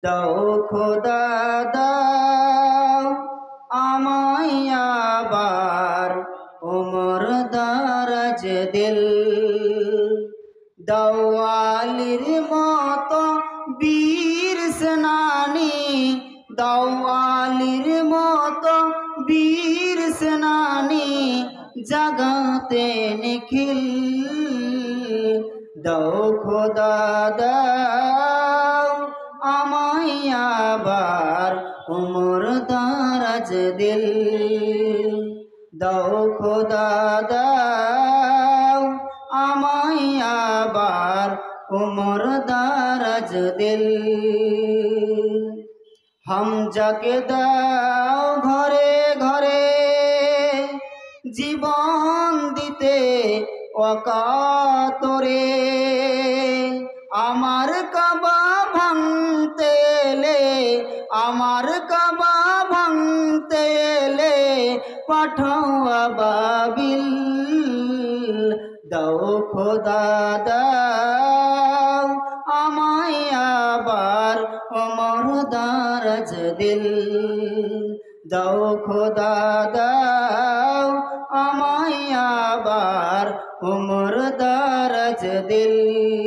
দাও খোদা দাও আমায় আবার উমর দারাজ দিল। দাও আলীর মতো বীর সেনানী, দাও আলীর মতো বীর সেনানী জাগাতে নিখিল। দাও খোদা দাও আমায় আবার উমর দারাজ দিল। দাও খোদা দাও আমায় আবার উমর দারাজ দিল। হামজাকে দাও ঘরে ঘরে জীবন দিতে অকাতরে, আমার কাবা ভাঙতে এলে, আমার কাবা ভাঙতে এলে পাঠাও আবাবিল। দাও খোদা দাও আমায় আবার উমর দারাজ দিল। দাও খোদা দাও আমায় আবার উমর দারাজ দিল।